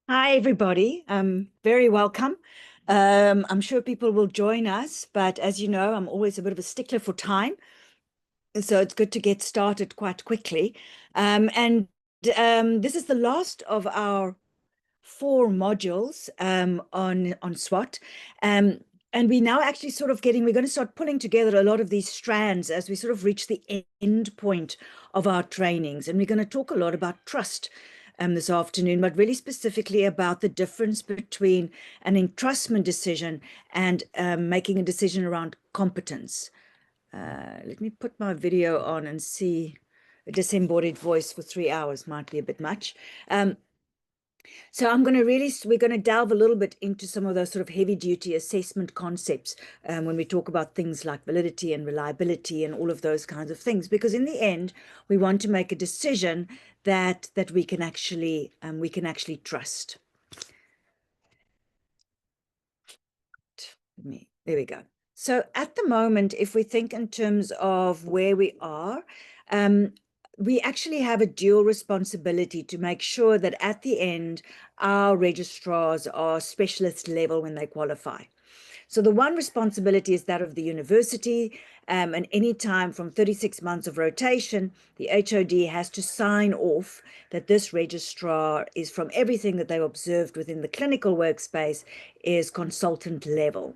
Hi, everybody. Very welcome. I'm sure people will join us, but as you know, I'm always a bit of a stickler for time, so it's good to get started quite quickly. And This is the last of our four modules on SWAT. Um, and we now actually we're going to start pulling together a lot of these strands as we sort of reach the end point of our trainings. And we're going to talk a lot about trust this afternoon, but really specifically about the difference between an entrustment decision and making a decision around competence. Let me put my video on and see. A disembodied voice for 3 hours might be a bit much. So we're going to delve a little bit into some of those sort of heavy duty assessment concepts when we talk about things like validity and reliability and all of those kinds of things, because in the end, we want to make a decision that we can actually trust. There we go. So at the moment, if we think in terms of where we are, we actually have a dual responsibility to make sure that at the end, our registrars are specialist level when they qualify. So the one responsibility is that of the university, and any time from 36 months of rotation, the HOD has to sign off that this registrar is, from everything that they've observed within the clinical workspace, is consultant level.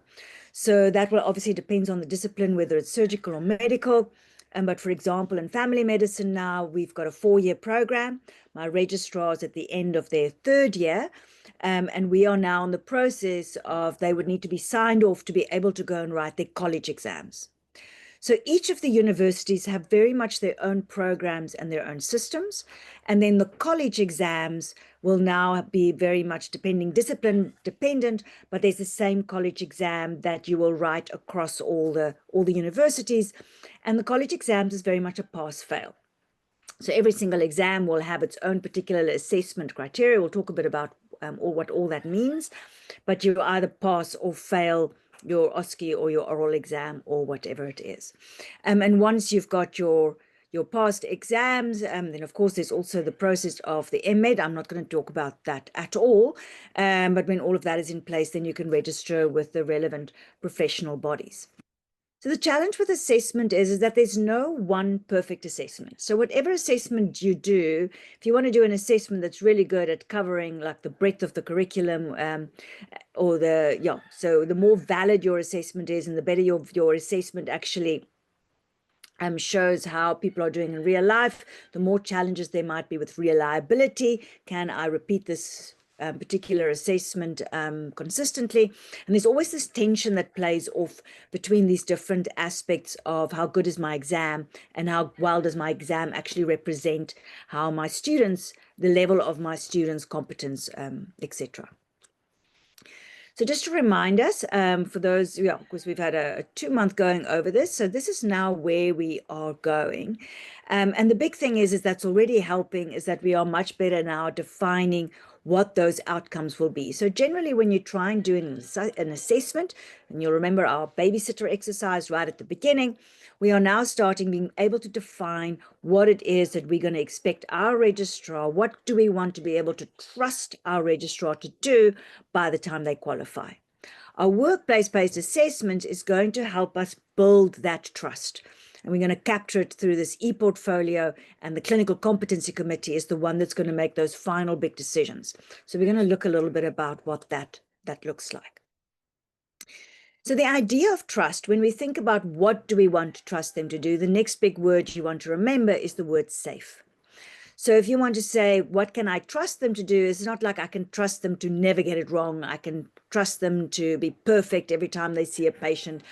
So that will obviously depends on the discipline, whether it's surgical or medical. But for example, in family medicine now, we've got a 4-year program. My registrars at the end of their 3rd year. And we are now in the process of, they would need to be signed off to be able to go and write their college exams. So each of the universities have very much their own programs and their own systems. And then the college exams will now be very much discipline dependent, but there's the same college exam that you will write across all the universities. And the college exams is very much a pass fail. So every single exam will have its own particular assessment criteria. We'll talk a bit about what all that means, but you either pass or fail your OSCE or your oral exam or whatever it is. And once you've got your past exams, then of course there's also the process of the MED. I'm not going to talk about that at all, but when all of that is in place, then you can register with the relevant professional bodies. So the challenge with assessment is that there's no one perfect assessment. So whatever assessment you do, if you want to do an assessment that's really good at covering like the breadth of the curriculum, so the more valid your assessment is and the better your assessment actually shows how people are doing in real life, the more challenges there might be with reliability. Can I repeat this particular assessment consistently? And there's always this tension that plays off between these different aspects of how good is my exam and how well does my exam actually represent how my students, the level of my students' competence, etc. So just to remind us, for those, because we've had a 2-month going over this, so this is now where we are going. And the big thing is that's already helping is that we are much better now defining what those outcomes will be. So generally, when you try and do an assessment, and you'll remember our babysitter exercise right at the beginning, we are now being able to define what it is that we're going to expect our registrar, what do we want to be able to trust our registrar to do by the time they qualify. Our workplace-based assessment is going to help us build that trust. And we're going to capture it through this e-portfolio, and the clinical competency committee is the one that's going to make those final big decisions. So we're going to look a little bit about what that looks like. So the idea of trust, when we think about what do we want to trust them to do, the next big word you want to remember is the word safe. So if you want to say, what can I trust them to do? It's not like I can trust them to never get it wrong. I can trust them to be perfect every time they see a patient.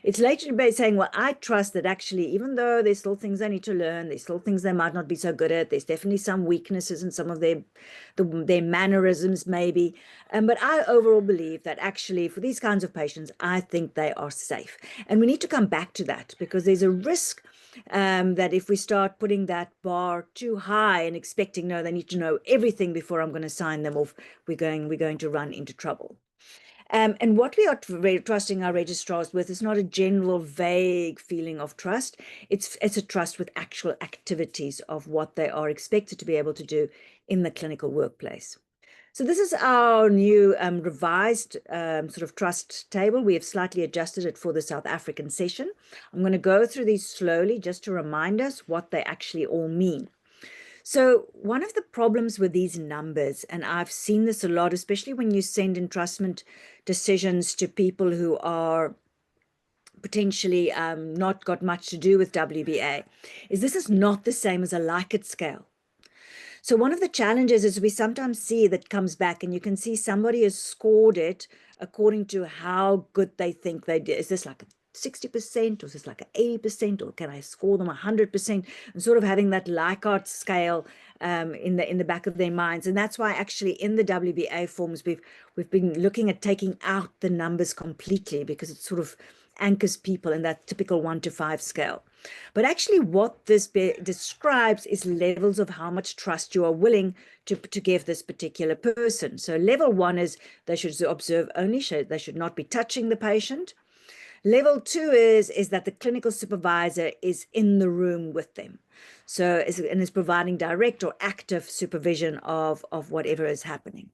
It's literally by saying, well, I trust that actually, even though there's still things they need to learn, there's still things they might not be so good at, there's definitely some weaknesses in some of their mannerisms maybe. But I overall believe that actually for these kinds of patients, I think they are safe. And we need to come back to that because there's a risk that if we start putting that bar too high and expecting, no, they need to know everything before I'm going to sign them off, we're going to run into trouble. And what we are trusting our registrars with is not a general vague feeling of trust. It's a trust with actual activities of what they are expected to be able to do in the clinical workplace. So this is our new revised sort of trust table. We have slightly adjusted it for the South African session. I'm going to go through these slowly just to remind us what they actually all mean. So one of the problems with these numbers, and I've seen this a lot, especially when you send entrustment decisions to people who are potentially not got much to do with WBA, is this is not the same as a Likert scale. So one of the challenges is we sometimes see that comes back, and you can see somebody has scored it according to how good they think they did. Is this like a 60%, or is this like an 80%, or can I score them 100%? And sort of having that Likert scale in the back of their minds. And that's why actually in the WBA forms we've been looking at taking out the numbers completely, because it sort of anchors people in that typical 1 to 5 scale. But actually what this describes is levels of how much trust you are willing to give this particular person. So level 1 is they should observe only, they should not be touching the patient. Level 2 is that the clinical supervisor is in the room with them. So and is providing direct or active supervision of whatever is happening.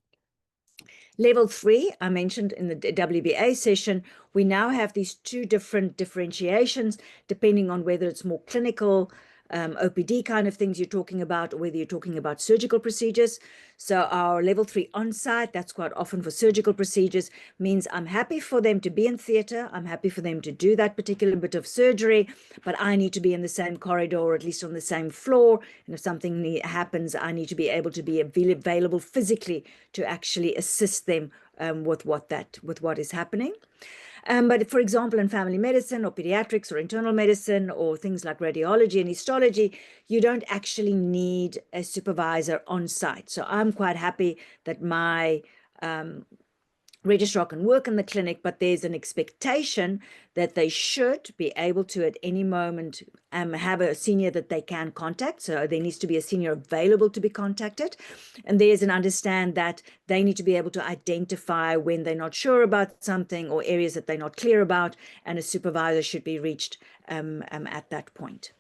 Level 3, I mentioned in the WBA session, we now have these 2 different differentiations depending on whether it's more clinical, OPD kind of things you're talking about, or whether you're talking about surgical procedures. So our level 3 on-site, that's quite often for surgical procedures, means I'm happy for them to be in theater, I'm happy for them to do that particular bit of surgery, but I need to be in the same corridor, or at least on the same floor. And if something happens, I need to be able to be available physically to actually assist them with what is happening. But for example, in family medicine or pediatrics or internal medicine or things like radiology and histology, you don't actually need a supervisor on site. So I'm quite happy that my registrar can work in the clinic, but there's an expectation that they should be able to at any moment have a senior that they can contact. So there needs to be a senior available to be contacted. And there's an understand that they need to be able to identify when they're not sure about something or areas that they're not clear about, and a supervisor should be reached at that point.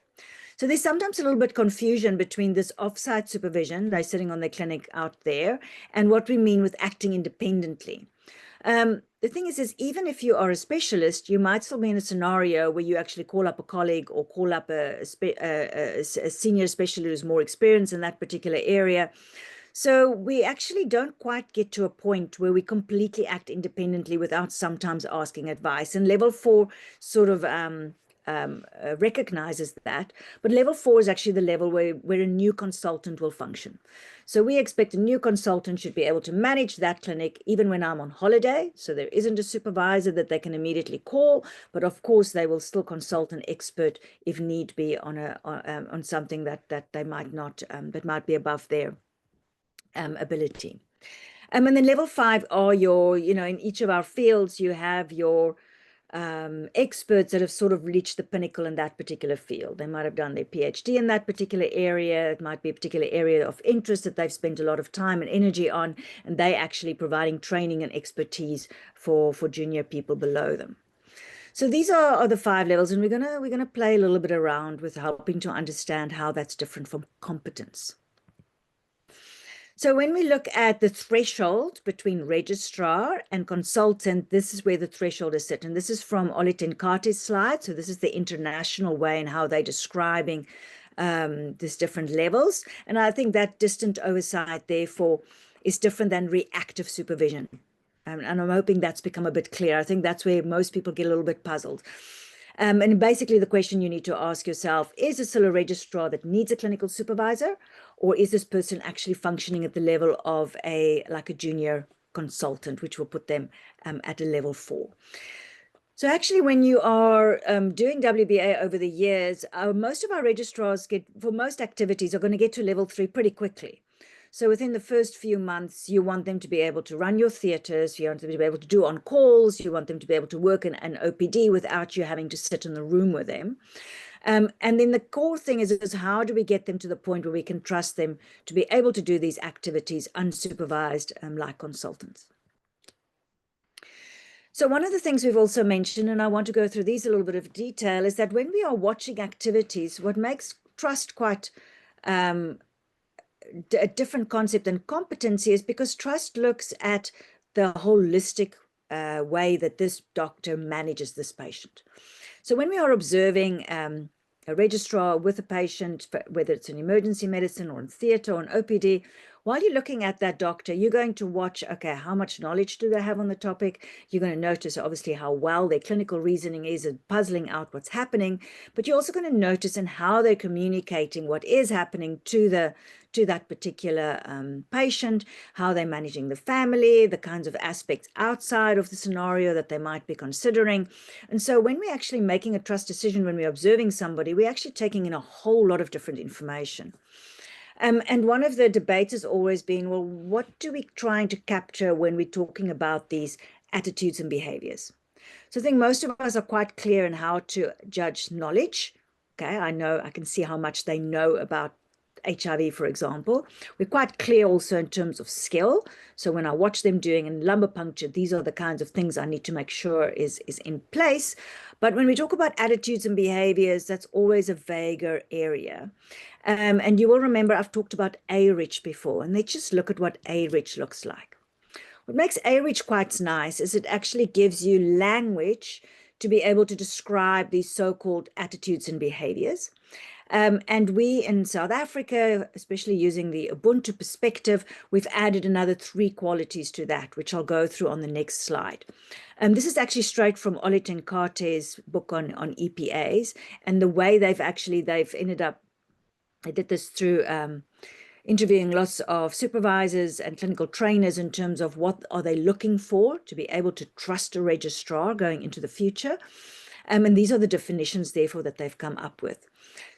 So there's sometimes a little bit confusion between this offsite supervision, they're sitting on their clinic out there, and what we mean with acting independently. The thing is even if you are a specialist, you might still be in a scenario where you actually call up a colleague or call up a senior specialist who's more experienced in that particular area. So we actually don't quite get to a point where we completely act independently without sometimes asking advice. And level 4 sort of recognizes that, but level 4 is actually the level where a new consultant will function. So we expect a new consultant should be able to manage that clinic even when I'm on holiday. So there isn't a supervisor that they can immediately call, but of course they will still consult an expert if need be on something that they might not, that might be above their ability. And then level 5 are your, in each of our fields, you have your experts that have sort of reached the pinnacle in that particular field. They might have done their PhD in that particular area. It might be a particular area of interest that they've spent a lot of time and energy on, and they actually providing training and expertise for junior people below them. So these are the 5 levels, and we're gonna play a little bit around with helping to understand how that's different from competence. So when we look at the threshold between registrar and consultant, this is where the threshold is set. And this is from Ole ten Kate's slide. So this is the international way and how they're describing these different levels. And I think that distant oversight, therefore, is different than reactive supervision. And I'm hoping that's become a bit clear. I think that's where most people get a little bit puzzled. And basically the question you need to ask yourself, is it still a registrar that needs a clinical supervisor, or is this person actually functioning at the level of like a junior consultant, which will put them at a level 4? So actually when you are doing WBA over the years, most of our registrars for most activities are going to get to level 3 pretty quickly. So within the first few months, you want them to be able to run your theaters, you want them to be able to do on calls, you want them to be able to work in an OPD without you having to sit in the room with them. And then the core thing is how do we get them to the point where we can trust them to be able to do these activities unsupervised like consultants. So one of the things we've also mentioned, and I want to go through these a little bit of detail, is that when we are watching activities, what makes trust quite a different concept than competency is because trust looks at the holistic way that this doctor manages this patient. So when we are observing a registrar with a patient, whether it's in emergency medicine or in theatre or in OPD, while you're looking at that doctor, you're going to watch, okay, how much knowledge do they have on the topic? You're going to notice, obviously, how well their clinical reasoning is at puzzling out what's happening, but you're also going to notice in how they're communicating what is happening to that particular patient, how they're managing the family, the kinds of aspects outside of the scenario that they might be considering. And so when we're actually making a trust decision, when we're observing somebody, we're actually taking in a whole lot of different information. And one of the debates has always been, well, what do we trying to capture when we're talking about these attitudes and behaviors? So I think most of us are quite clear in how to judge knowledge. Okay, I can see how much they know about HIV, for example. We're quite clear also in terms of skill. So when I watch them doing in lumbar puncture, these are the kinds of things I need to make sure is in place. But when we talk about attitudes and behaviors, that's always a vaguer area. And you will remember I've talked about A-Rich before, and let's just look at what A-Rich looks like. What makes A-Rich quite nice is it actually gives you language to be able to describe these so-called attitudes and behaviors. And we in South Africa, especially using the Ubuntu perspective, we've added another 3 qualities to that, which I'll go through on the next slide. This is actually straight from Olet and Carte's book on EPAs, and the way they've ended up, I did this through interviewing lots of supervisors and clinical trainers in terms of what are they looking for to be able to trust a registrar going into the future. And these are the definitions, therefore, that they've come up with.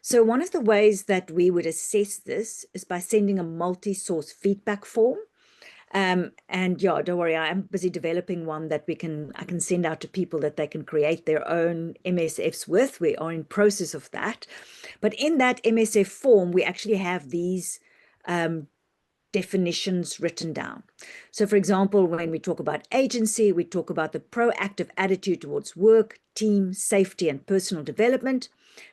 So one of the ways that we would assess this is by sending a multi-source feedback form. And yeah, don't worry, I am busy developing one that I can send out to people that they can create their own MSFs with. We are in process of that. But in that MSF form, we actually have these definitions written down. So for example, when we talk about agency, we talk about the proactive attitude towards work, team, safety, and personal development.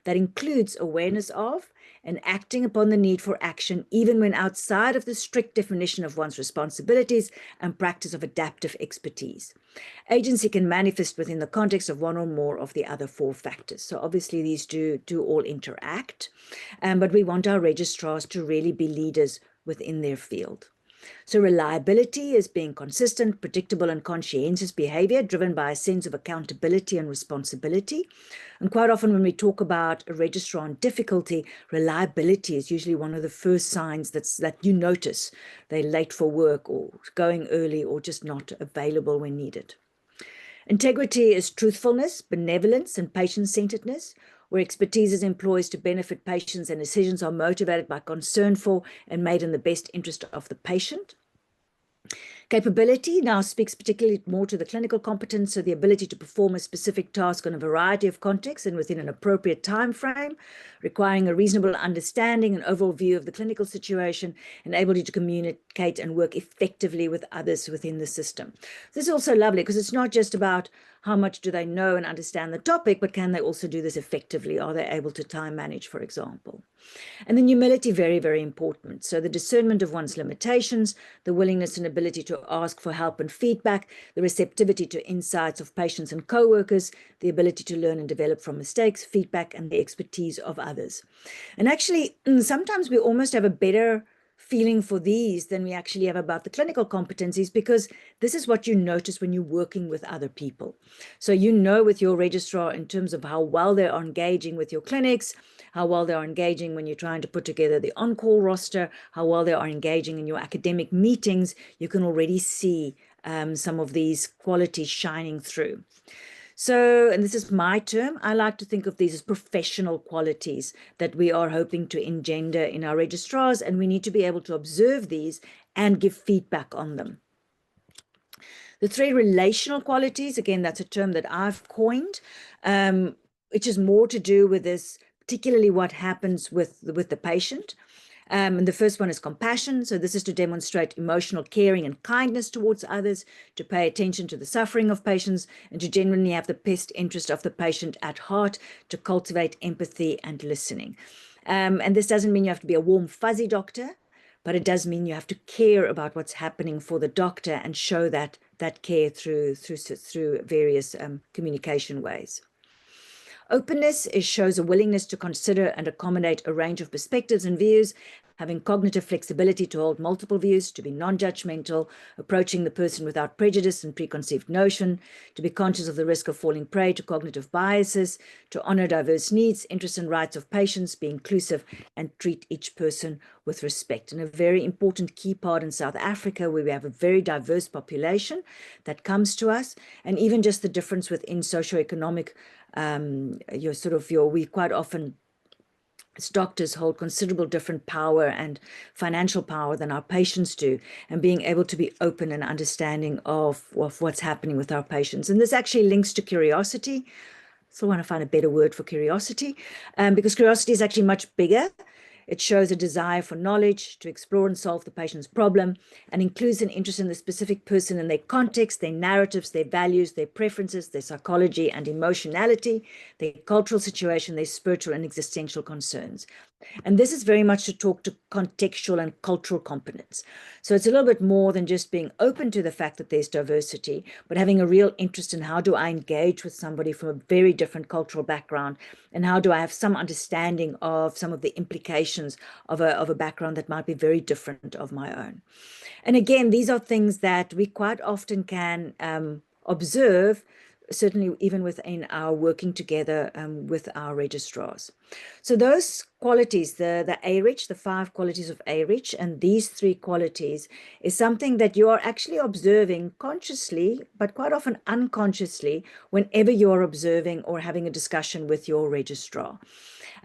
That includes awareness of and acting upon the need for action, even when outside of the strict definition of one's responsibilities and practice of adaptive expertise. Agency can manifest within the context of one or more of the other 4 factors. So obviously these do all interact, but we want our registrars to really be leaders within their field. So reliability is being consistent, predictable, and conscientious behavior driven by a sense of accountability and responsibility. And quite often when we talk about a registrar on difficulty, reliability is usually one of the first signs that you notice. They're late for work or going early or just not available when needed. Integrity is truthfulness, benevolence, and patient-centeredness, where expertise is employed to benefit patients and decisions are motivated by concern for and made in the best interest of the patient. Capability now speaks particularly more to the clinical competence, so the ability to perform a specific task on a variety of contexts and within an appropriate time frame, requiring a reasonable understanding and overall view of the clinical situation, and ability to communicate and work effectively with others within the system. This is also lovely because it's not just about how much do they know and understand the topic, but can they also do this effectively? Are they able to time manage, for example? And then humility, very, very important. So the discernment of one's limitations, the willingness and ability to ask for help and feedback, the receptivity to insights of patients and co-workers, the ability to learn and develop from mistakes, feedback, and the expertise of others. And actually, sometimes we almost have a better feeling for these than we actually have about the clinical competencies, because this is what you notice when you're working with other people. So you know with your registrar in terms of how well they are engaging with your clinics, how well they are engaging when you're trying to put together the on-call roster, how well they are engaging in your academic meetings. You can already see some of these qualities shining through. So, and this is my term, I like to think of these as professional qualities that we are hoping to engender in our registrars, and we need to be able to observe these and give feedback on them. The 3 relational qualities, again, that's a term that I've coined, which is more to do with this, particularly what happens with the patient. And the first one is compassion. So this is to demonstrate emotional caring and kindness towards others, to pay attention to the suffering of patients, and to genuinely have the best interest of the patient at heart, to cultivate empathy and listening. And this doesn't mean you have to be a warm, fuzzy doctor, but it does mean you have to care about what's happening for the doctor and show that care through various communication ways. Openness shows a willingness to consider and accommodate a range of perspectives and views, having cognitive flexibility to hold multiple views, to be non-judgmental, approaching the person without prejudice and preconceived notion, to be conscious of the risk of falling prey to cognitive biases, to honor diverse needs, interests and rights of patients, be inclusive and treat each person with respect. And a very important key part in South Africa, where we have a very diverse population that comes to us, and even just the difference within socioeconomic we quite often as doctors hold considerable different power and financial power than our patients do, and being able to be open and understanding of what's happening with our patients. And this actually links to curiosity. So I want to find a better word for curiosity, because curiosity is actually much bigger. It shows a desire for knowledge, to explore and solve the patient's problem, and includes an interest in the specific person and their context, their narratives, their values, their preferences, their psychology and emotionality, their cultural situation, their spiritual and existential concerns. And this is very much to talk to contextual and cultural competence. So it's a little bit more than just being open to the fact that there's diversity, but having a real interest in how do I engage with somebody from a very different cultural background, and how do I have some understanding of some of the implications of a background that might be very different of my own. And again, these are things that we quite often can observe, certainly even within our working together with our registrars. So those qualities, the A-Rich, the 5 qualities of A-Rich, and these 3 qualities is something that you are actually observing consciously, but quite often unconsciously, whenever you're observing or having a discussion with your registrar.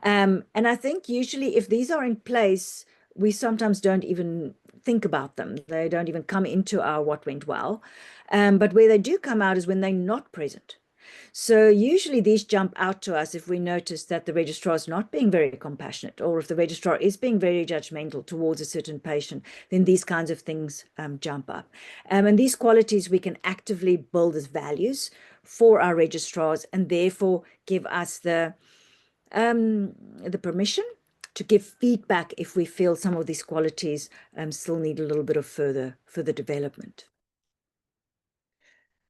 And I think usually if these are in place, we sometimes don't even think about them. They don't even come into our what went well. But where they do come out is when they're not present. So usually these jump out to us if we notice that the registrar is not being very compassionate, or if the registrar is being very judgmental towards a certain patient, then these kinds of things jump up. And these qualities we can actively build as values for our registrars, and therefore give us the permission to give feedback if we feel some of these qualities still need a little bit of further development.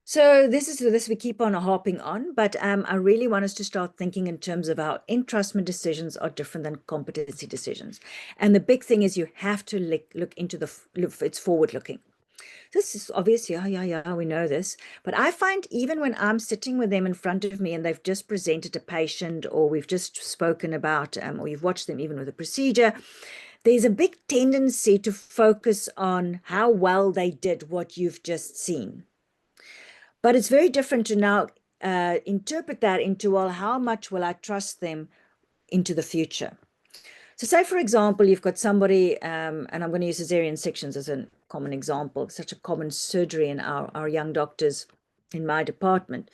So this we keep on harping on, but I really want us to start thinking in terms of how entrustment decisions are different than competency decisions. And the big thing is you have to look into it's forward looking. This is obvious, yeah, we know this. But I find even when I'm sitting with them in front of me and they've just presented a patient, or we've just spoken about, or you've watched them even with a procedure, there's a big tendency to focus on how well they did what you've just seen. But it's very different to now interpret that into, well, how much will I trust them into the future? So say, for example, you've got somebody, and I'm going to use cesarean sections as a common example, such a common surgery in our young doctors in my department.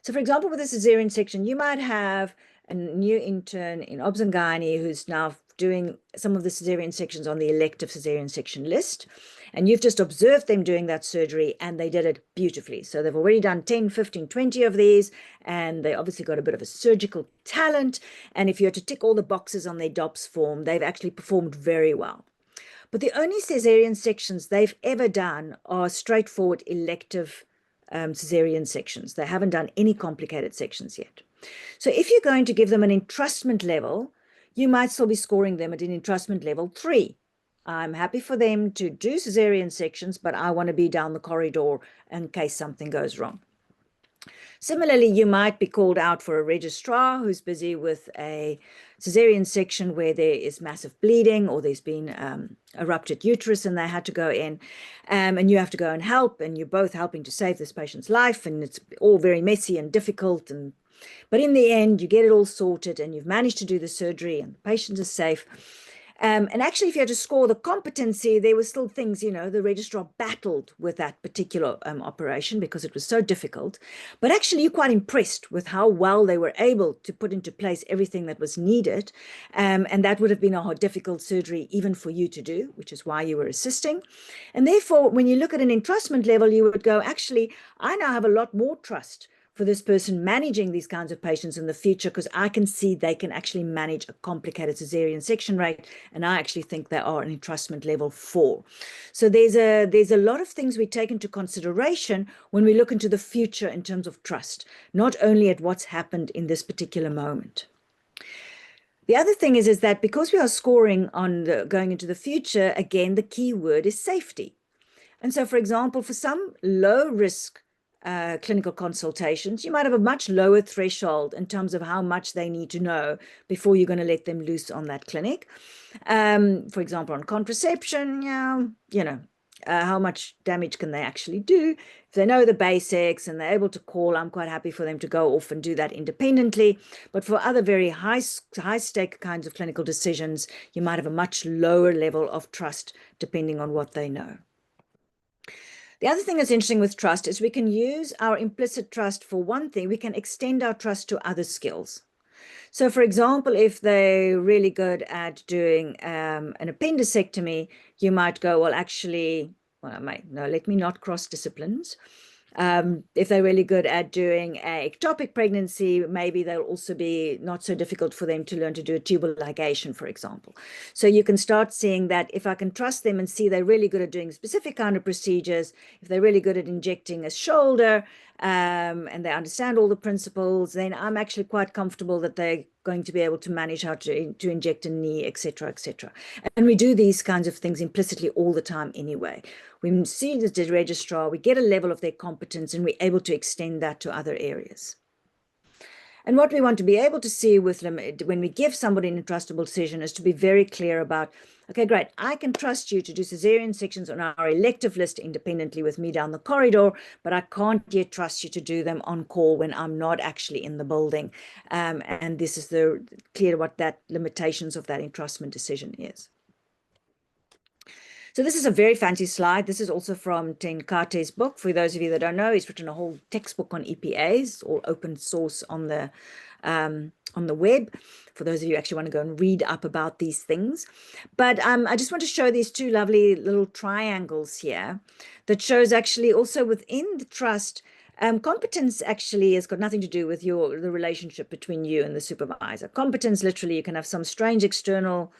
So for example, with a cesarean section, you might have a new intern in obs and gynae who's now doing some of the cesarean sections on the elective cesarean section list. And you've just observed them doing that surgery, and they did it beautifully. So they've already done 10, 15, 20 of these, and they obviously got a bit of a surgical talent. And if you had to tick all the boxes on their DOPS form, they've actually performed very well. But the only cesarean sections they've ever done are straightforward elective cesarean sections. They haven't done any complicated sections yet. So if you're going to give them an entrustment level, you might still be scoring them at an entrustment level 3. I'm happy for them to do cesarean sections, but I want to be down the corridor in case something goes wrong. Similarly, you might be called out for a registrar who's busy with a cesarean section where there is massive bleeding, or there's been a ruptured uterus and they had to go in, and you have to go and help, and you're both helping to save this patient's life, and it's all very messy and difficult. But in the end, you get it all sorted and you've managed to do the surgery and the patient is safe. And actually, if you had to score the competency, there were still things, the registrar battled with that particular operation because it was so difficult. But actually, you're quite impressed with how well they were able to put into place everything that was needed. And that would have been a difficult surgery even for you to do, which is why you were assisting. And therefore, when you look at an entrustment level, you would go, actually, I now have a lot more trust for this person managing these kinds of patients in the future, because I can see they can actually manage a complicated cesarean section rate, and I actually think they are an entrustment level 4. So there's a lot of things we take into consideration when we look into the future in terms of trust, not only at what's happened in this particular moment. The other thing is that because we are scoring on going into the future, again, the key word is safety. And so, for example, for some low-risk clinical consultations, you might have a much lower threshold in terms of how much they need to know before you're going to let them loose on that clinic. For example, on contraception, how much damage can they actually do? If they know the basics and they're able to call, I'm quite happy for them to go off and do that independently. But for other very high-stake kinds of clinical decisions, you might have a much lower level of trust depending on what they know. The other thing that's interesting with trust is we can use our implicit trust for one thing. We can extend our trust to other skills. So, for example, if they're really good at doing an appendectomy, you might go, well, actually, let me not cross disciplines. If they're really good at doing an ectopic pregnancy, maybe they'll also be not so difficult for them to learn to do a tubal ligation, for example. So you can start seeing that if I can trust them and see they're really good at doing specific kind of procedures, if they're really good at injecting a shoulder, and they understand all the principles, then I'm actually quite comfortable that they're going to be able to manage how to inject a knee, etc., etc. And we do these kinds of things implicitly all the time anyway. We see the registrar, we get a level of their competence, and we're able to extend that to other areas. And what we want to be able to see with them when we give somebody an entrustable decision is to be very clear about, okay, great, I can trust you to do cesarean sections on our elective list independently with me down the corridor, but I can't yet trust you to do them on call when I'm not actually in the building. And this is clear what that limitations of that entrustment decision is. So this is a very fancy slide. This is also from Tenkate's book. For those of you that don't know, he's written a whole textbook on EPAs, all open source on the web, for those of you who actually want to go and read up about these things. But I just want to show these two lovely little triangles here that shows actually also within the trust, competence actually has got nothing to do with the relationship between you and the supervisor. Competence, literally, you can have some strange external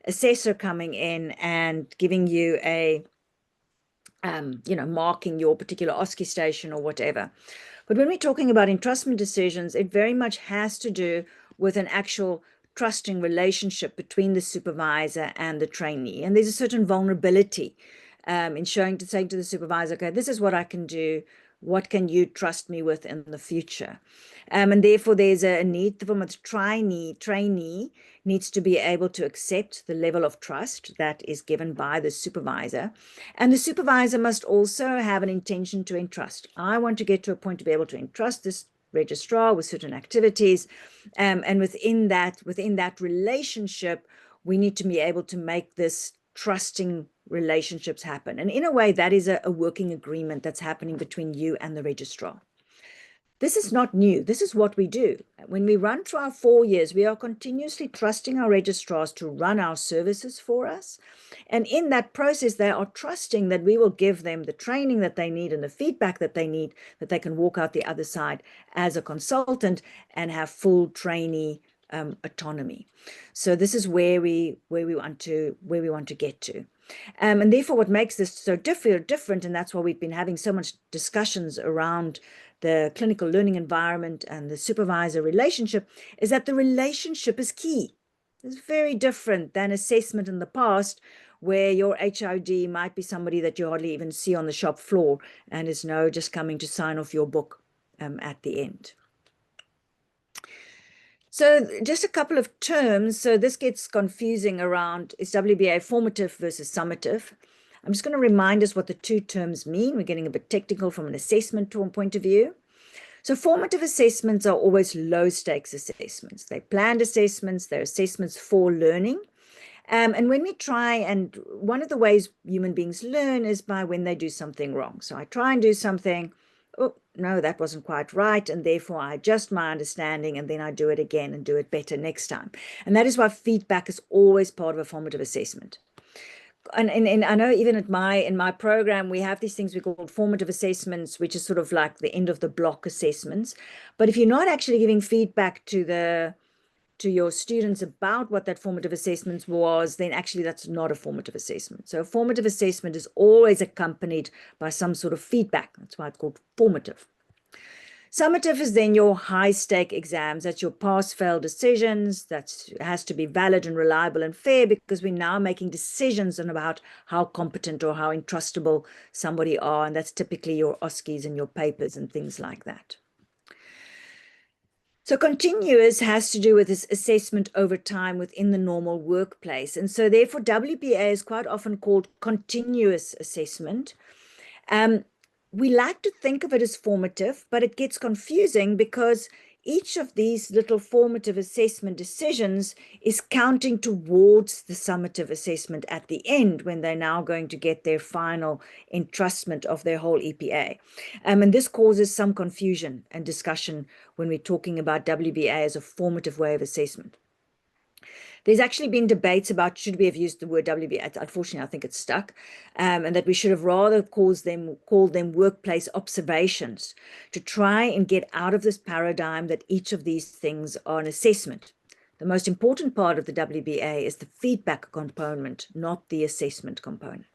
assessor coming in and giving you a, marking your particular OSCE station or whatever. But when we're talking about entrustment decisions, it very much has to do with an actual trusting relationship between the supervisor and the trainee. And there's a certain vulnerability in saying to the supervisor, okay, this is what I can do. What can you trust me with in the future? And therefore, there's a need from a trainee needs to be able to accept the level of trust that is given by the supervisor. And the supervisor must also have an intention to entrust. I want to get to a point to be able to entrust this registrar with certain activities. And within that relationship, we need to be able to make this trusting relationships happen. And in a way, that is a working agreement that's happening between you and the registrar. This is not new. This is what we do. When we run through our 4 years, we are continuously trusting our registrars to run our services for us. And in that process, they are trusting that we will give them the training that they need and the feedback that they need, that they can walk out the other side as a consultant and have full trainee autonomy. So this is where we want to get to. And therefore, what makes this so different, and that's why we've been having so much discussions around the clinical learning environment and the supervisor relationship, is that the relationship is key. It's very different than assessment in the past, where your HOD might be somebody that you hardly even see on the shop floor and is just coming to sign off your book at the end. So just a couple of terms. So this gets confusing around, is WBA formative versus summative? I'm just going to remind us what the two terms mean. We're getting a bit technical from an assessment point of view. So formative assessments are always low stakes assessments. They're planned assessments. They're assessments for learning. And when we try, and one of the ways human beings learn is by when they do something wrong. So I try and do something, oh, no, that wasn't quite right, and therefore I adjust my understanding, and then I do it again and do it better next time. And that is why feedback is always part of a formative assessment. and I know even in my program, we have these things we call formative assessments, which is sort of like the end of the block assessments. But if you're not actually giving feedback to your students about what that formative assessment was, then actually that's not a formative assessment. So a formative assessment is always accompanied by some sort of feedback. That's why it's called formative. Summative is then your high stake exams. That's your pass fail decisions. That has to be valid and reliable and fair, because we're now making decisions on about how competent or how entrustable somebody are. And that's typically your OSCEs and your papers and things like that. So continuous has to do with this assessment over time within the normal workplace. And so therefore WBA is quite often called continuous assessment. We like to think of it as formative, but it gets confusing because each of these little formative assessment decisions is counting towards the summative assessment at the end, when they're now going to get their final entrustment of their whole EPA. And this causes some confusion and discussion when we're talking about WBA as a formative way of assessment. There's actually been debates about should we have used the word WBA. Unfortunately, I think it's stuck, and that we should have rather called them workplace observations, to try and get out of this paradigm that each of these things are an assessment. The most important part of the WBA is the feedback component, not the assessment component.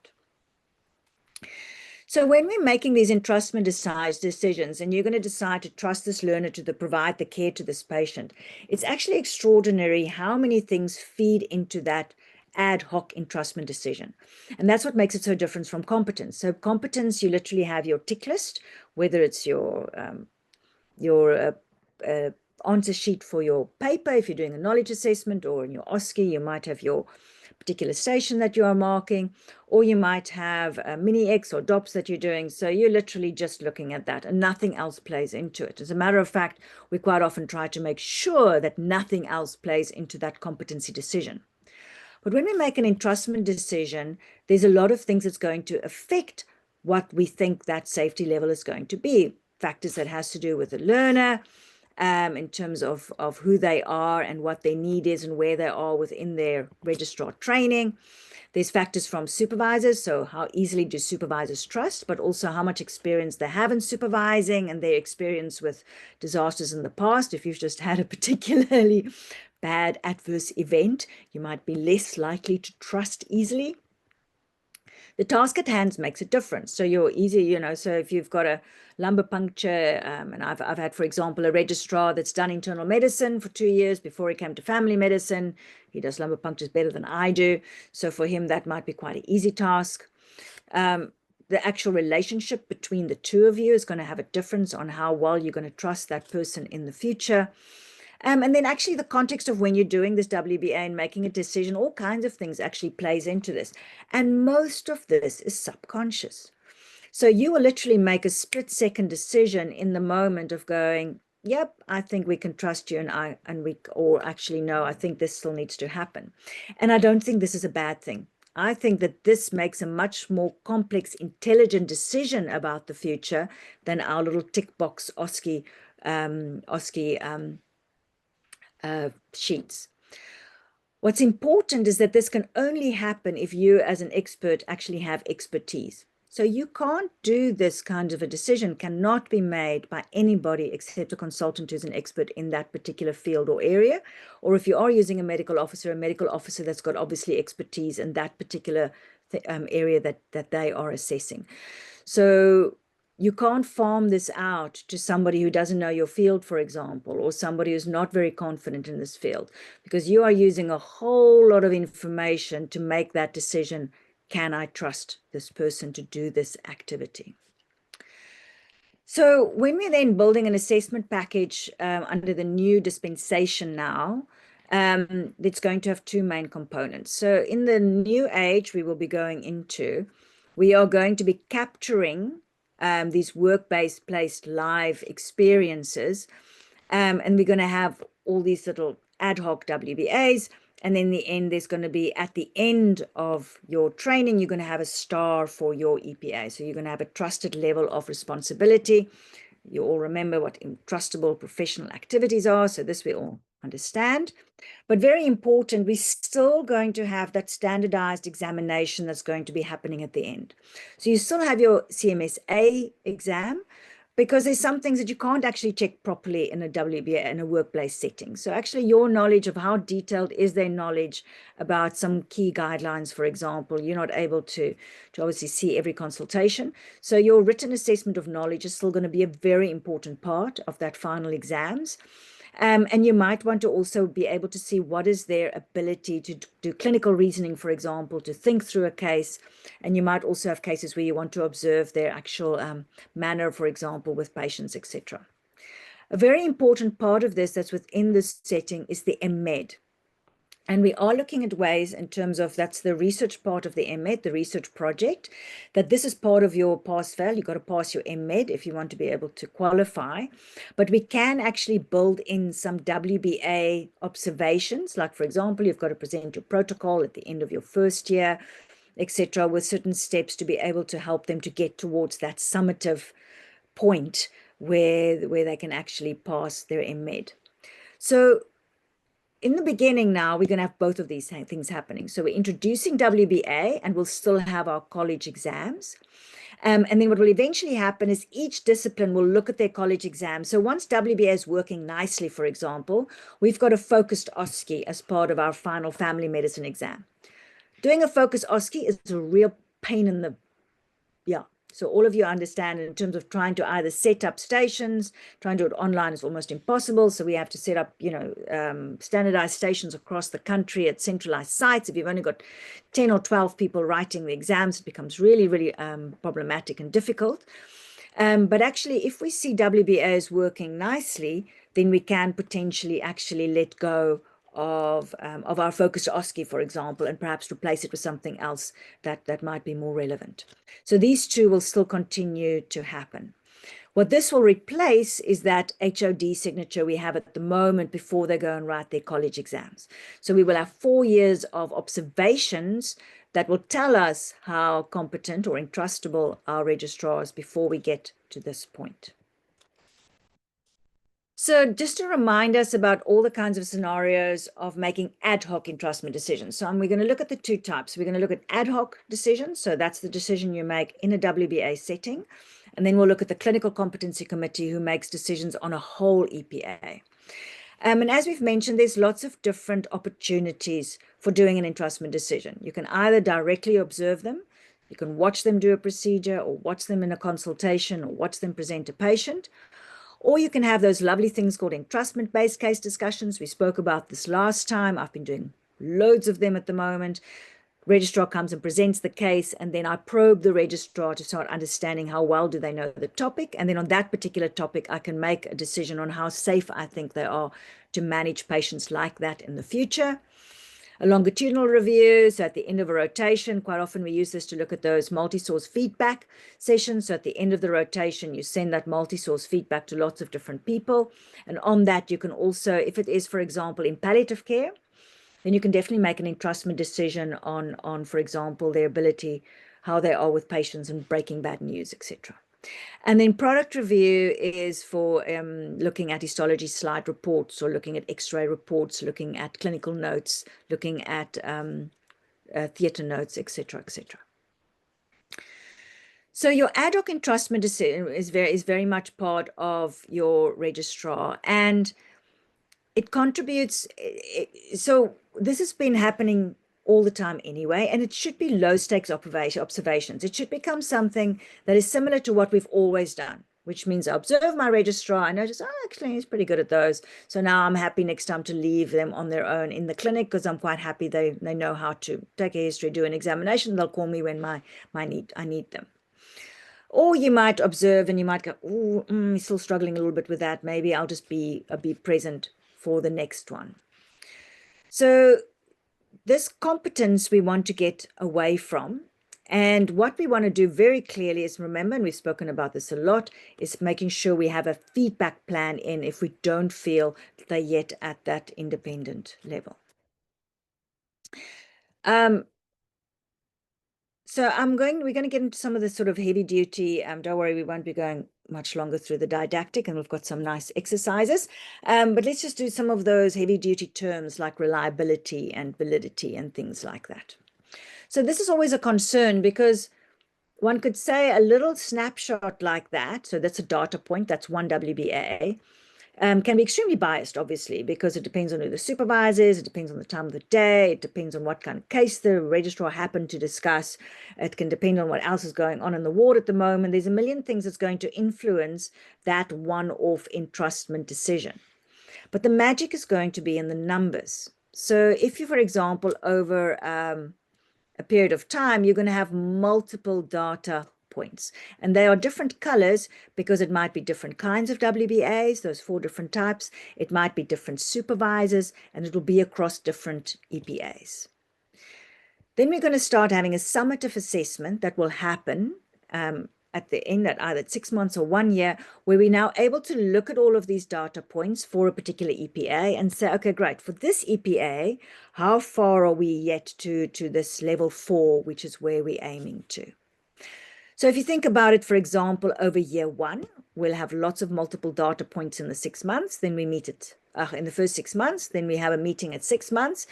So when we're making these entrustment decisions, and you're going to decide to trust this learner to provide the care to this patient, it's actually extraordinary how many things feed into that ad hoc entrustment decision. And that's what makes it so different from competence. So competence, you literally have your tick list, whether it's your answer sheet for your paper, if you're doing a knowledge assessment, or in your OSCE, you might have your particular station that you are marking, or you might have a mini X or DOPS that you're doing. So you're literally just looking at that and nothing else plays into it. As a matter of fact, we quite often try to make sure that nothing else plays into that competency decision. But when we make an entrustment decision, there's a lot of things that's going to affect what we think that safety level is going to be. Factors that has to do with the learner, in terms of who they are and what their need is and where they are within their registrar training. There's factors from supervisors, so how easily do supervisors trust, but also how much experience they have in supervising and their experience with disasters in the past. If you've just had a particularly bad adverse event, you might be less likely to trust easily. The task at hand makes a difference. So you're easy, so if you've got a lumbar puncture, and I've had, for example, a registrar that's done internal medicine for 2 years before he came to family medicine. He does lumbar punctures better than I do. So for him, that might be quite an easy task. The actual relationship between the two of you is going to have a difference on how well you're going to trust that person in the future. And then actually the context of when you're doing this WBA and making a decision, all kinds of things actually plays into this. And most of this is subconscious. So you will literally make a split-second decision in the moment of going, yep, I think we can trust you, or actually, no, I think this still needs to happen. And I don't think this is a bad thing. I think that this makes a much more complex, intelligent decision about the future than our little tick box OSCE sheets. What's important is that this can only happen if you as an expert actually have expertise. So you can't do this kind of a decision, cannot be made by anybody except a consultant who's an expert in that particular field or area. Or if you are using a medical officer that's got obviously expertise in that particular area that they are assessing. So you can't farm this out to somebody who doesn't know your field, for example, or somebody who's not very confident in this field, because you are using a whole lot of information to make that decision. Can I trust this person to do this activity? So when we're then building an assessment package under the new dispensation now, it's going to have two main components. So in the new age we will be going into, we are going to be capturing these work-based placed live experiences, and we're going to have all these little ad hoc WBAs. And then in the end, there's going to be, at the end of your training, you're going to have a star for your EPA. So you're going to have a trusted level of responsibility. You all remember what trustable professional activities are. So this we all understand. But very important, we're still going to have that standardized examination that's going to be happening at the end. So you still have your CMSA exam, because there's some things that you can't actually check properly in a WBA in a workplace setting. So actually your knowledge of how detailed is their knowledge about some key guidelines, for example, you're not able to obviously see every consultation. So your written assessment of knowledge is still going to be a very important part of that final exams. And you might want to also be able to see what is their ability to do clinical reasoning, for example, to think through a case. And you might also have cases where you want to observe their actual manner, for example, with patients, etc. A very important part of this that's within this setting is the MED. And we are looking at ways in terms of, that's the research part of the MED, the research project, that this is part of your pass-fail. You've got to pass your MED if you want to be able to qualify. But we can actually build in some WBA observations. Like, for example, you've got to present your protocol at the end of your first year, etc., with certain steps to be able to help them to get towards that summative point where they can actually pass their MED. So in the beginning now, we're going to have both of these things happening. So we're introducing WBA, and we'll still have our college exams. And then what will eventually happen is each discipline will look at their college exams. So once WBA is working nicely, for example, we've got a focused OSCE as part of our final family medicine exam. Doing a focused OSCE is a real pain in the, yeah. So all of you understand, in terms of trying to either set up stations, trying to do it online is almost impossible. So we have to set up, standardized stations across the country at centralized sites. If you've only got 10 or 12 people writing the exams, it becomes really, really problematic and difficult. But actually, if we see WBA is working nicely, then we can potentially actually let go of our focused OSCE, for example, and perhaps replace it with something else that might be more relevant. So these two will still continue to happen. What this will replace is that HOD signature we have at the moment before they go and write their college exams. So we will have 4 years of observations that will tell us how competent or entrustable our registrars before we get to this point. So just to remind us about all the kinds of scenarios of making ad hoc entrustment decisions. So we're going to look at the two types. We're going to look at ad hoc decisions. So that's the decision you make in a WBA setting. And then we'll look at the clinical competency committee, who makes decisions on a whole EPA. And as we've mentioned, there's lots of different opportunities for doing an entrustment decision. You can either directly observe them, you can watch them do a procedure, or watch them in a consultation, or watch them present a patient. Or you can have those lovely things called entrustment-based case discussions. We spoke about this last time. I've been doing loads of them at the moment. Registrar comes and presents the case, and then I probe the registrar to start understanding how well do they know the topic. And then on that particular topic, I can make a decision on how safe I think they are to manage patients like that in the future. A longitudinal review, so at the end of a rotation, quite often we use this to look at those multi-source feedback sessions. So at the end of the rotation, you send that multi-source feedback to lots of different people. And on that, you can also, if it is, for example, in palliative care, then you can definitely make an entrustment decision on, for example, their ability, how they are with patients and breaking bad news, etc. And then product review is for looking at histology slide reports, or looking at X-ray reports, looking at clinical notes, looking at theatre notes, etc., etc. So your ad hoc entrustment decision is very much part of your registrar, and it contributes. So this has been happening all the time anyway, and it should be low stakes observations. It should become something that is similar to what we've always done, which means I observe my registrar, I notice, oh, actually he's pretty good at those. So now I'm happy next time to leave them on their own in the clinic, because I'm quite happy they know how to take a history, do an examination. They'll call me when I need them. Or you might observe and you might go, oh, he's still struggling a little bit with that. Maybe I'll just be present for the next one. So this competence we want to get away from. And what we want to do very clearly is, remember, and we've spoken about this a lot, is making sure we have a feedback plan in if we don't feel they're yet at that independent level. So we're going to get into some of the sort of heavy duty, don't worry, we won't be going much longer through the didactic, and we've got some nice exercises. But let's just do some of those heavy duty terms like reliability and validity and things like that. So this is always a concern because one could say a little snapshot like that, so that's a data point, that's one WBA, can be extremely biased, obviously, because it depends on who the supervisor is, it depends on the time of the day, it depends on what kind of case the registrar happened to discuss, it can depend on what else is going on in the ward at the moment. There's a million things that's going to influence that one-off entrustment decision. But the magic is going to be in the numbers. So if you, for example, over a period of time, you're going to have multiple data points, and they are different colors because it might be different kinds of WBAs, those 4 different types. It might be different supervisors, and it will be across different EPAs. Then we're going to start having a summative assessment that will happen at the end at either 6 months or 1 year, where we're now able to look at all of these data points for a particular EPA and say, okay, great, for this EPA, how far are we yet to this level 4, which is where we're aiming to? So if you think about it, for example, over year 1, we'll have lots of multiple data points in the 6 months. Then we meet it in the first 6 months. Then we have a meeting at 6 months.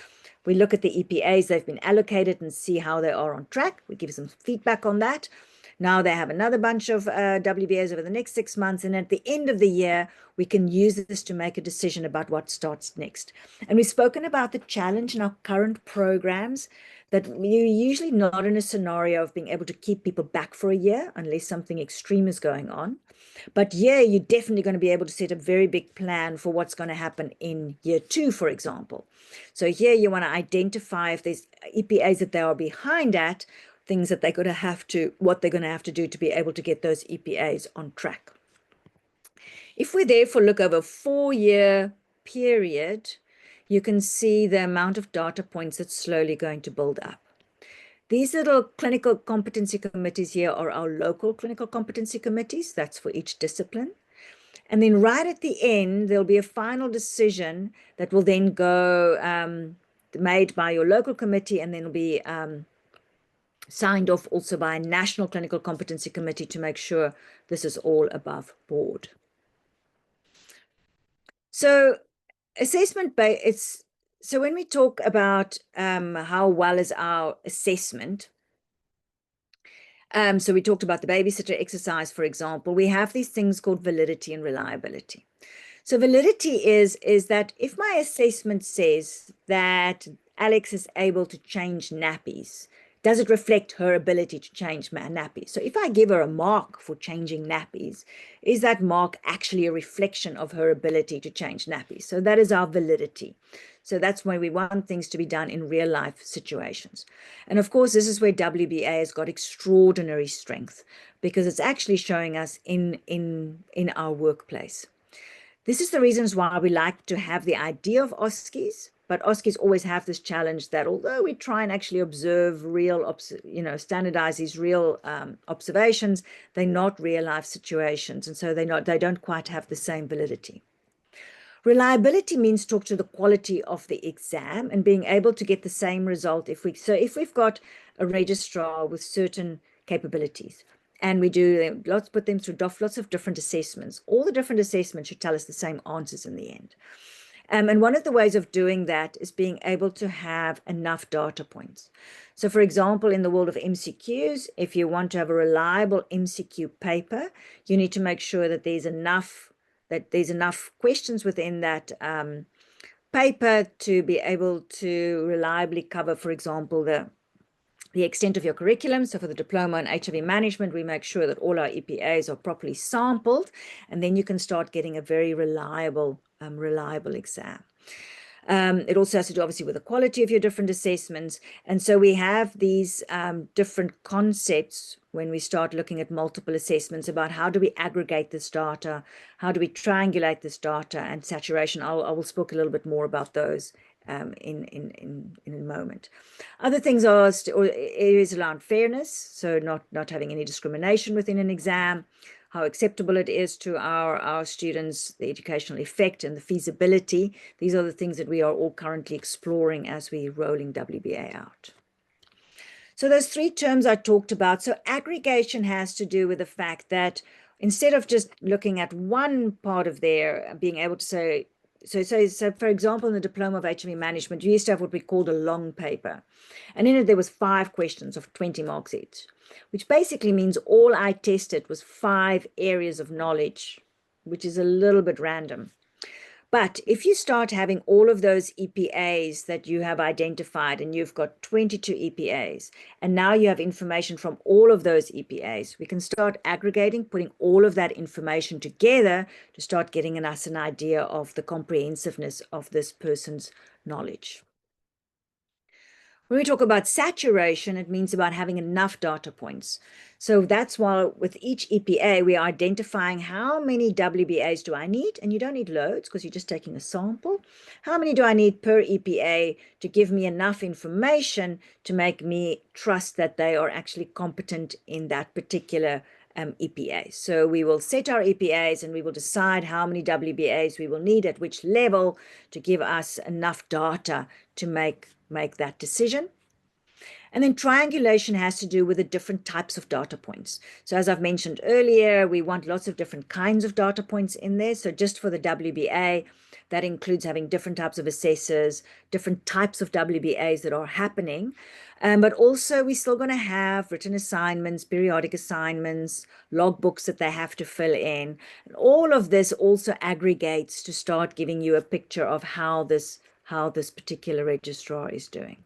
We look at the EPAs they've been allocated and see how they are on track. We give some feedback on that. Now they have another bunch of WBAs over the next 6 months. And at the end of the year, we can use this to make a decision about what starts next. And we've spoken about the challenge in our current programs, that you're usually not in a scenario of being able to keep people back for a year unless something extreme is going on. But yeah, you're definitely going to be able to set a very big plan for what's going to happen in year 2, for example. So here you want to identify if there's EPAs that they are behind at, things that they're going to have to, what they're going to have to do to be able to get those EPAs on track. If we therefore look over a 4-year period, you can see the amount of data points that's slowly going to build up. These little clinical competency committees here are our local clinical competency committees. That's for each discipline. And then right at the end, there'll be a final decision that will then go made by your local committee, and then will be signed off also by a national clinical competency committee to make sure this is all above board. So assessment, so when we talk about how well is our assessment, so we talked about the babysitter exercise, for example, we have these things called validity and reliability. So validity is that if my assessment says that Alex is able to change nappies, does it reflect her ability to change nappies? So if I give her a mark for changing nappies, is that mark actually a reflection of her ability to change nappies? So that is our validity. So that's why we want things to be done in real life situations. And of course, this is where WBA has got extraordinary strength, because it's actually showing us in our workplace. This is the reasons why we like to have the idea of OSCEs, but OSCEs always have this challenge that although we try and actually observe real, standardize these real observations, they're not real life situations. And so they don't quite have the same validity. Reliability means talk to the quality of the exam and being able to get the same result if we've got a registrar with certain capabilities, and we put them through lots of different assessments. All the different assessments should tell us the same answers in the end. And one of the ways of doing that is being able to have enough data points. So for example, in the world of MCQs, if you want to have a reliable MCQ paper, you need to make sure that there's enough questions within that paper to be able to reliably cover, for example, the extent of your curriculum. So for the diploma in HIV management, we make sure that all our EPAs are properly sampled, and then you can start getting a very reliable exam. It also has to do obviously with the quality of your different assessments. And so we have these different concepts when we start looking at multiple assessments about how do we aggregate this data, how do we triangulate this data, and saturation. I will speak a little bit more about those in a moment. Other things are areas around fairness, so not having any discrimination within an exam, how acceptable it is to our students, the educational effect and the feasibility. These are the things that we are all currently exploring as we're rolling WBA out. So those three terms I talked about. So aggregation has to do with the fact that instead of just looking at one part of their being able to say, so for example, in the diploma of HME management, you used to have what we called a long paper. And in it, there was 5 questions of 20 marks each, which basically means all I tested was 5 areas of knowledge, which is a little bit random. But if you start having all of those EPAs that you have identified, and you've got 22 EPAs, and now you have information from all of those EPAs, we can start aggregating, putting all of that information together to start getting us an idea of the comprehensiveness of this person's knowledge. When we talk about saturation, it means about having enough data points. So that's why with each EPA, we are identifying how many WBAs do I need? And you don't need loads because you're just taking a sample. How many do I need per EPA to give me enough information to make me trust that they are actually competent in that particular EPA. So we will set our EPAs and we will decide how many WBAs we will need at which level to give us enough data to make that decision. And then triangulation has to do with the different types of data points. So as I've mentioned earlier, we want lots of different kinds of data points in there. So just for the WBA, that includes having different types of assessors, different types of WBAs that are happening. But also we're still going to have written assignments, periodic assignments, logbooks that they have to fill in. And all of this also aggregates to start giving you a picture of how this particular registrar is doing.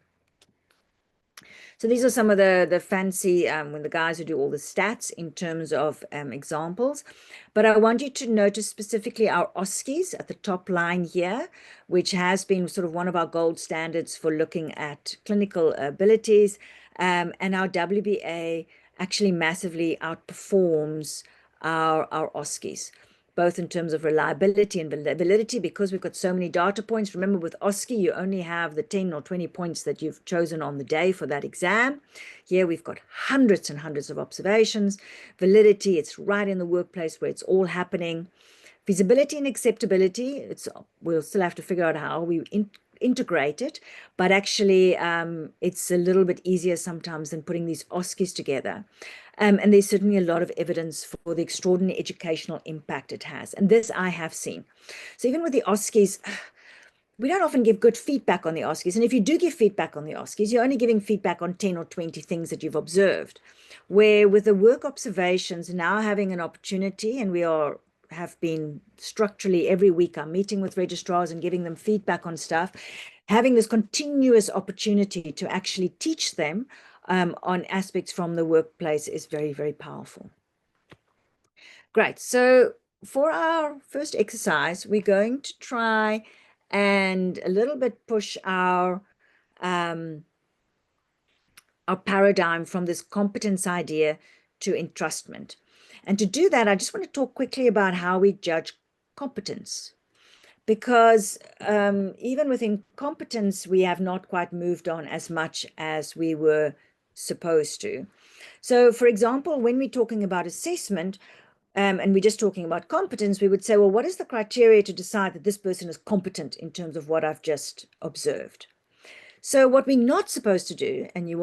So these are some of the fancy, when the guys who do all the stats in terms of examples. But I want you to notice specifically our OSCEs at the top line here, which has been sort of one of our gold standards for looking at clinical abilities. And our WBA actually massively outperforms our OSCEs, both in terms of reliability and validity, because we've got so many data points. Remember, with OSCE, you only have the 10 or 20 points that you've chosen on the day for that exam. Here, we've got hundreds and hundreds of observations. Validity, it's right in the workplace where it's all happening. Feasibility and acceptability, we'll still have to figure out how we integrate it, but actually it's a little bit easier sometimes than putting these OSCEs together. And there's certainly a lot of evidence for the extraordinary educational impact it has. And this I have seen. So even with the OSCEs, we don't often give good feedback on the OSCEs. And if you do give feedback on the OSCEs, you're only giving feedback on 10 or 20 things that you've observed. Where with the work observations, now having an opportunity, and we have been structurally every week, I'm meeting with registrars and giving them feedback on stuff, having this continuous opportunity to actually teach them on aspects from the workplace is very, very powerful. Great. So for our first exercise, we're going to try and a little bit push our paradigm from this competence idea to entrustment. And to do that, I just want to talk quickly about how we judge competence. Because even within competence, we have not quite moved on as much as we were supposed to. So, for example, when we're talking about assessment, and we're just talking about competence, we would say, well, what is the criteria to decide that this person is competent in terms of what I've just observed? So what we're not supposed to do, and you will not